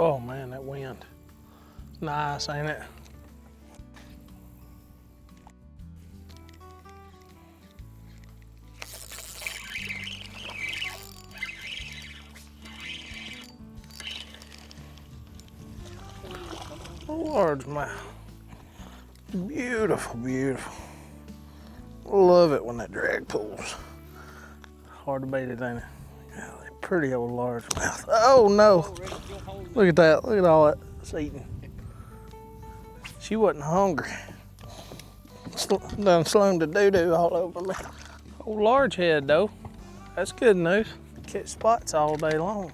Oh man, that wind. Nice, ain't it? Largemouth. Beautiful, beautiful. Love it when that drag pulls. Hard to beat it, ain't it? Golly, pretty old largemouth. Oh no! Look at that. Look at all that it's eating. She wasn't hungry. Done slung the doo-doo all over me. Old large head though. That's good news. Catch spots all day long.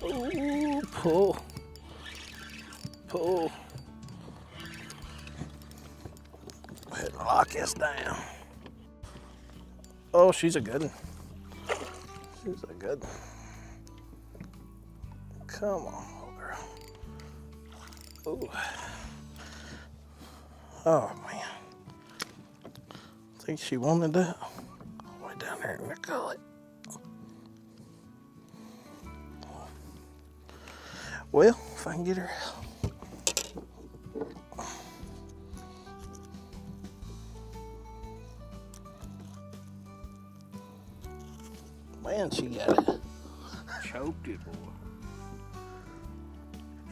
Ooh, pull. Pull. Go ahead and lock this down. Oh, she's a good one. She's a good one. Come on, little girl. Ooh. Oh, man. I think she wanted that. All the way down there in the gullet. Well, if I can get her out. Man, she got it. Choked it, boy.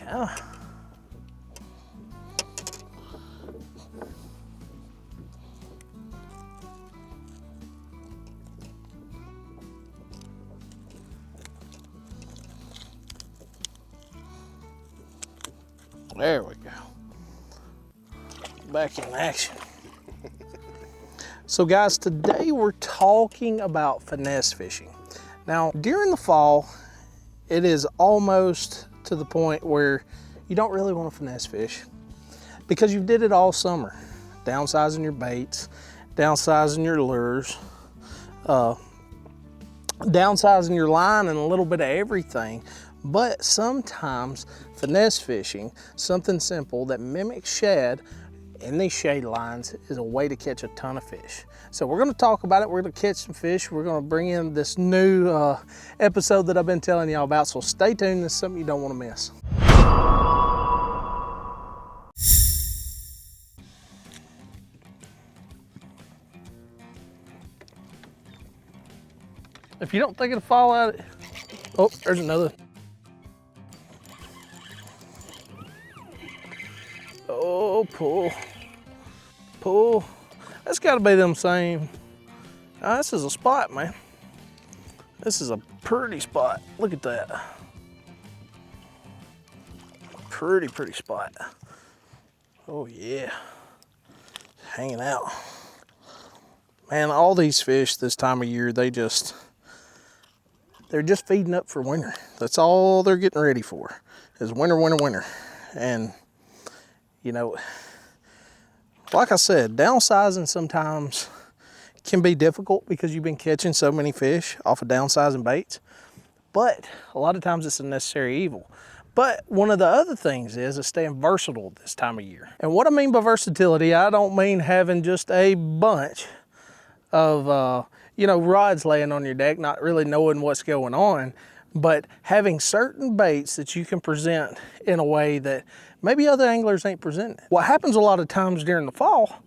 Yeah. There we go. Back in action. So guys, today we're talking about finesse fishing. Now, during the fall, it is almost to the point where you don't really want to finesse fish because you did it all summer. Downsizing your baits, downsizing your lures, downsizing your line and a little bit of everything. But sometimes finesse fishing, something simple that mimics shad in these shade lines, is a way to catch a ton of fish. So we're gonna talk about it. We're gonna catch some fish. We're gonna bring in this new episode that I've been telling y'all about. So stay tuned, this is something you don't wanna miss. If you don't think it'll fall out, oh, there's another. Oh, pull. Pull. That's gotta be them same. Oh, this is a spot, man. This is a pretty spot. Look at that. Pretty, pretty spot. Oh yeah. Hanging out. Man, all these fish this time of year, they're just feeding up for winter. That's all they're getting ready for, is winter, winter, winter. And you know, like I said, downsizing sometimes can be difficult because you've been catching so many fish off of downsizing baits, but a lot of times it's a necessary evil. But one of the other things is staying versatile this time of year. And what I mean by versatility, I don't mean having just a bunch of rods laying on your deck, not really knowing what's going on, but having certain baits that you can present in a way that maybe other anglers ain't presenting. What happens a lot of times during the fall,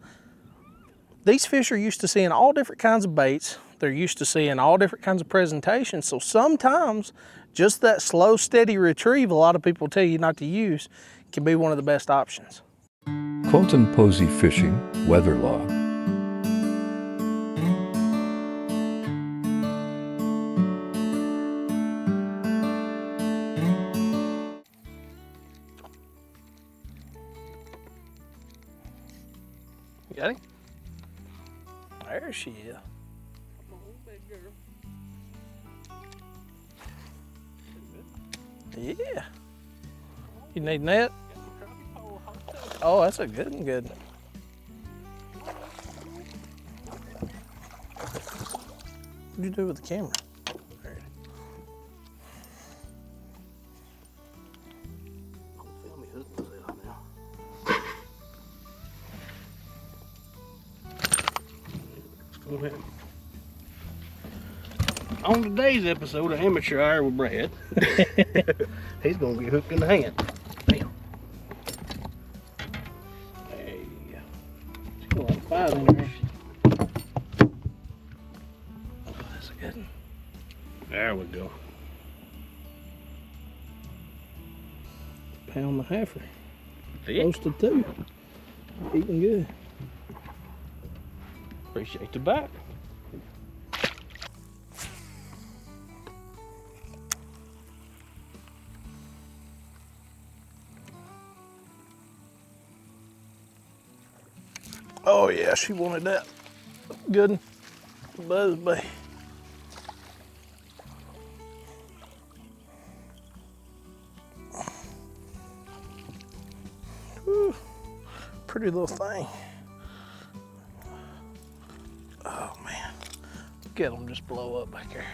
these fish are used to seeing all different kinds of baits. They're used to seeing all different kinds of presentations. So sometimes just that slow, steady retrieve a lot of people tell you not to use can be one of the best options. Colton Posey Fishing Weather Log. You got him? There she is. Yeah. You need net? Oh, that's a good one, good. What'd you do with the camera? There. Go ahead. On today's episode of Amateur Hour with Brad, he's gonna be hooked in the hand. Bam. Hey, she's got a lot of 5 in there. Oh, that's a good one. There we go. Pound and a halfer. Thick. Close to 2. Eating good. Appreciate the back. Oh yeah, she wanted that. Good one. Buzz Bay. Whew. Pretty little thing. Oh man, look at them just blow up back there.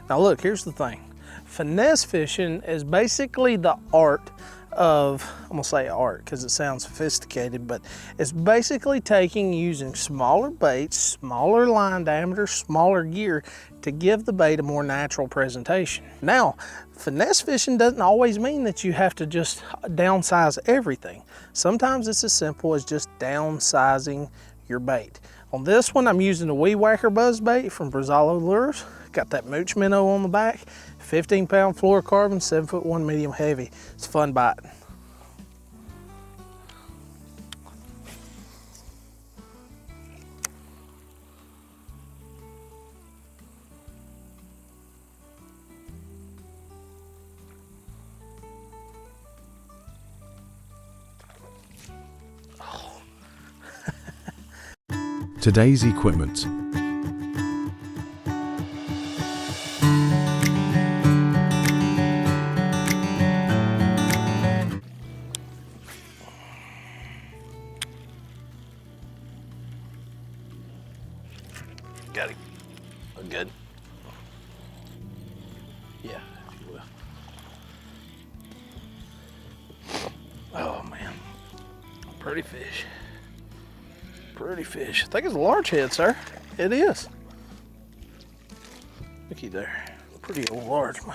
Now look, here's the thing. Finesse fishing is basically the art of, I'm gonna say art because it sounds sophisticated, but it's basically using smaller baits, smaller line diameter, smaller gear to give the bait a more natural presentation. Now, finesse fishing doesn't always mean that you have to just downsize everything. Sometimes it's as simple as just downsizing your bait. On this one, I'm using the Weed Whacker buzz bait from Versatility Lures. Got that mooch minnow on the back, 15-pound fluorocarbon, 7'1" medium heavy. It's a fun bite. Today's equipment. Got it. Good. Yeah, if you will. Oh man, pretty fish. Pretty fish. I think it's a large head, sir. It is. Looky there. Pretty old largemouth.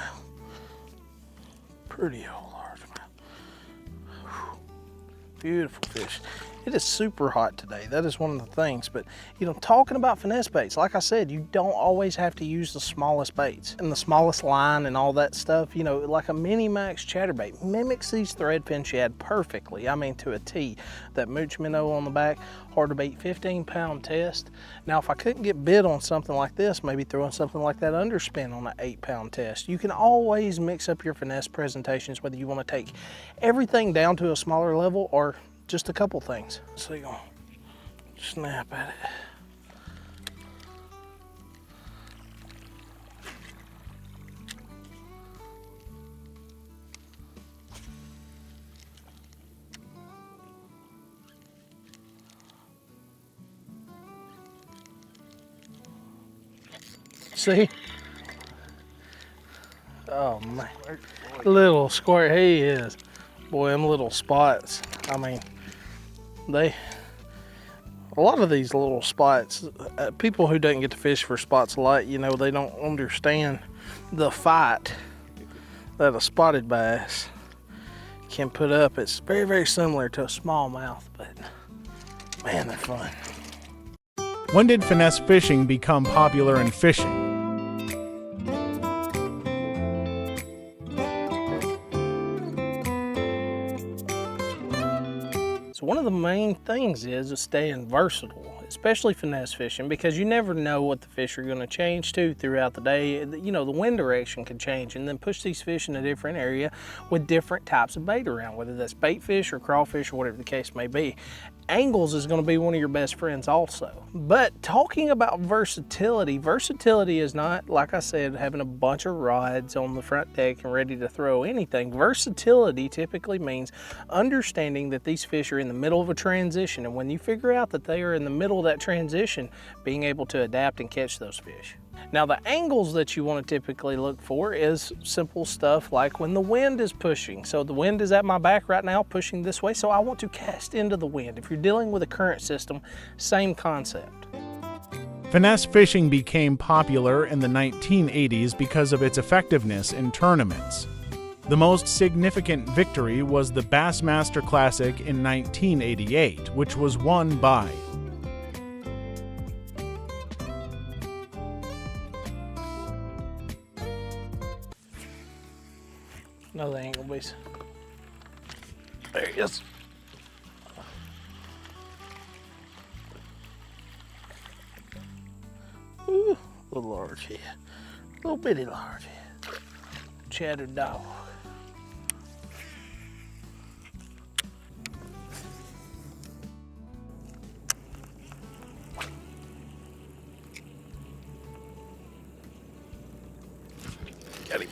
Pretty old largemouth. Whew. Beautiful fish. It is super hot today. That is one of the things. But, you know, talking about finesse baits, like I said, you don't always have to use the smallest baits and the smallest line and all that stuff. You know, like a mini max chatterbait mimics these threadfin shad perfectly. I mean, to a T. That mooch minnow on the back, hard to beat, 15-pound test. Now, if I couldn't get bit on something like this, maybe throwing something like that underspin on an 8-pound test. You can always mix up your finesse presentations, whether you want to take everything down to a smaller level or just a couple things. So you're gonna snap at it. See? Oh man, little squirt, he is. Boy, them little spots, I mean, a lot of these little spots, people who don't get to fish for spots a lot, you know, they don't understand the fight that a spotted bass can put up. It's very, very similar to a smallmouth, but man, they're fun. When did finesse fishing become popular in fishing? So one of the main things is staying versatile, especially finesse fishing, because you never know what the fish are going to change to throughout the day. You know, the wind direction can change and then push these fish in a different area with different types of bait around, whether that's bait fish or crawfish or whatever the case may be. Angles is going to be one of your best friends also. But talking about versatility, versatility is not, like I said, having a bunch of rods on the front deck and ready to throw anything. Versatility typically means understanding that these fish are in the middle of a transition, and when you figure out that they are in the middle of that transition, being able to adapt and catch those fish. Now the angles that you want to typically look for is simple stuff like when the wind is pushing. So the wind is at my back right now, pushing this way, so I want to cast into the wind. If you're dealing with a current system, same concept. Finesse fishing became popular in the 1980s because of its effectiveness in tournaments. The most significant victory was the Bassmaster Classic in 1988, which was won by Another angle piece. There he is. Ooh, a little large head. Little bitty large head. Cheddar dog. Got him.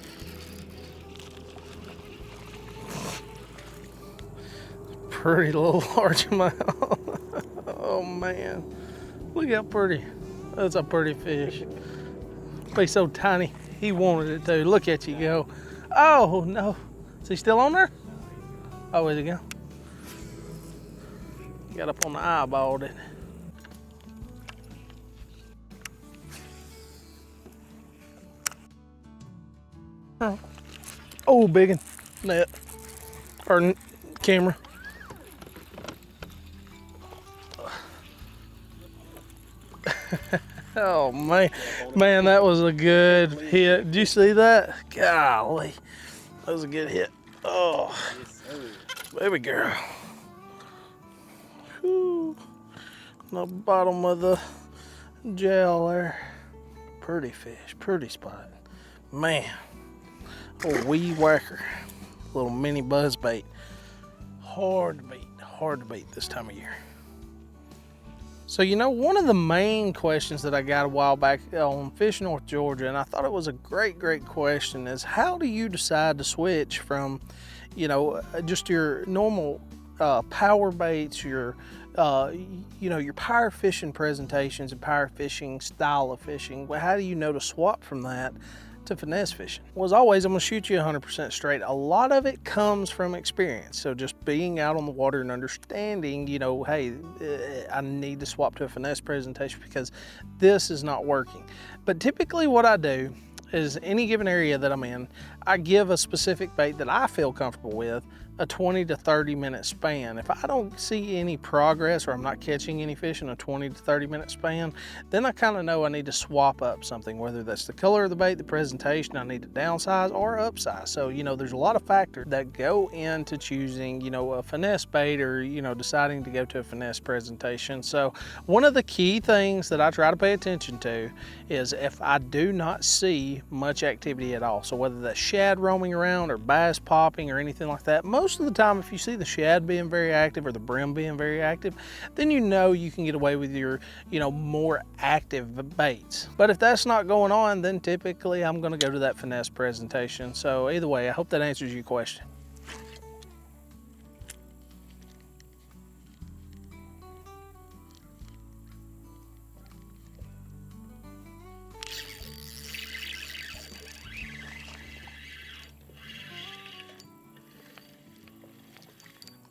Pretty little large amount. Oh man, look how pretty. That's a pretty fish. Be so tiny, he wanted it to. Look at you go. Oh no, is he still on there? Oh, where'd he go? Got up on the eyeball, didn't it? Oh, big one. Net. Or camera. Oh man, that was a good hit. Did you see that? Golly, that was a good hit. Oh, baby girl. Whew. The bottom of the gel there. Pretty fish, pretty spot. Man, oh weed whacker, little mini buzz bait. Hard to beat this time of year. So, you know, one of the main questions that I got a while back on Fish North Georgia, and I thought it was a great question, is how do you decide to switch from, you know, just your normal power baits, your, you know, your power fishing presentations and power fishing style of fishing? Well, how do you know to swap from that to finesse fishing? Well, as always, I'm gonna shoot you 100% straight. A lot of it comes from experience. So just being out on the water and understanding, you know, hey, I need to swap to a finesse presentation because this is not working. But typically what I do is any given area that I'm in, I give a specific bait that I feel comfortable with a 20 to 30 minute span. If I don't see any progress or I'm not catching any fish in a 20 to 30 minute span, then I kind of know I need to swap up something, whether that's the color of the bait, the presentation, I need to downsize or upsize. So, you know, there's a lot of factors that go into choosing, you know, a finesse bait or, you know, deciding to go to a finesse presentation. So one of the key things that I try to pay attention to is if I do not see much activity at all. So whether that's shad roaming around or bass popping or anything like that, most of the time if you see the shad being very active or the brim being very active, then you know you can get away with your, you know, more active baits. But if that's not going on, then typically I'm going to go to that finesse presentation. So either way, I hope that answers your question.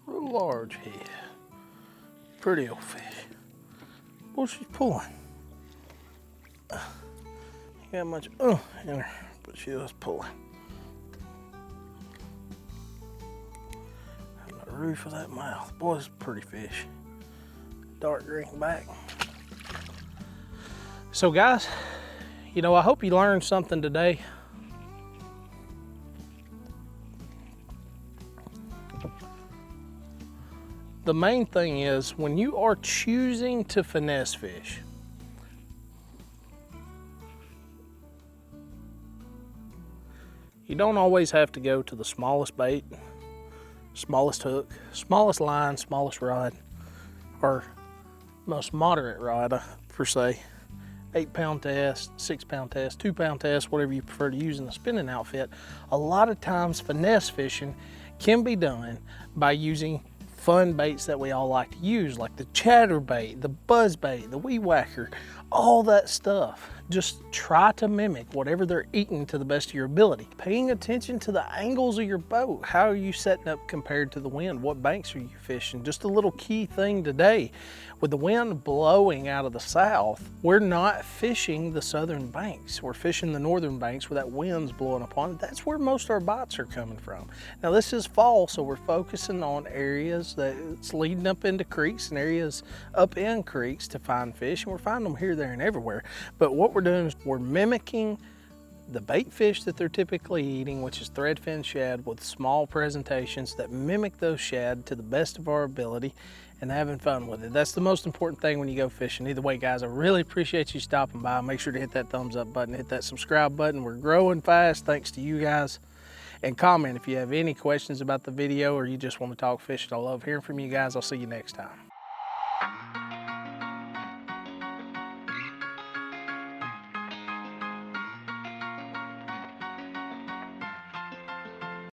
Large head, pretty old fish. What she's pulling? Ain't got much in her, but she was pulling. And the roof of that mouth, boy, it's a pretty fish. Dark green back. So guys, you know, I hope you learned something today. The main thing is when you are choosing to finesse fish, you don't always have to go to the smallest bait, smallest hook, smallest line, smallest rod, or most moderate rod per se. 8-pound test, 6-pound test, 2-pound test, whatever you prefer to use in the spinning outfit. A lot of times finesse fishing can be done by using fun baits that we all like to use, like the chatterbait, the buzzbait, the weed whacker, all that stuff. Just try to mimic whatever they're eating to the best of your ability. Paying attention to the angles of your boat. How are you setting up compared to the wind? What banks are you fishing? Just a little key thing today. With the wind blowing out of the south, we're not fishing the southern banks. We're fishing the northern banks where that wind's blowing upon it. That's where most of our bites are coming from. Now this is fall, so we're focusing on areas that's leading up into creeks and areas up in creeks to find fish, and we're finding them here, there, and everywhere. But what we're doing is we're mimicking the bait fish that they're typically eating, which is threadfin shad, with small presentations that mimic those shad to the best of our ability, and having fun with it. That's the most important thing when you go fishing. Either way, guys, I really appreciate you stopping by. Make sure to hit that thumbs up button, hit that subscribe button. We're growing fast thanks to you guys. And comment if you have any questions about the video or you just want to talk fishing. I love hearing from you guys. I'll see you next time.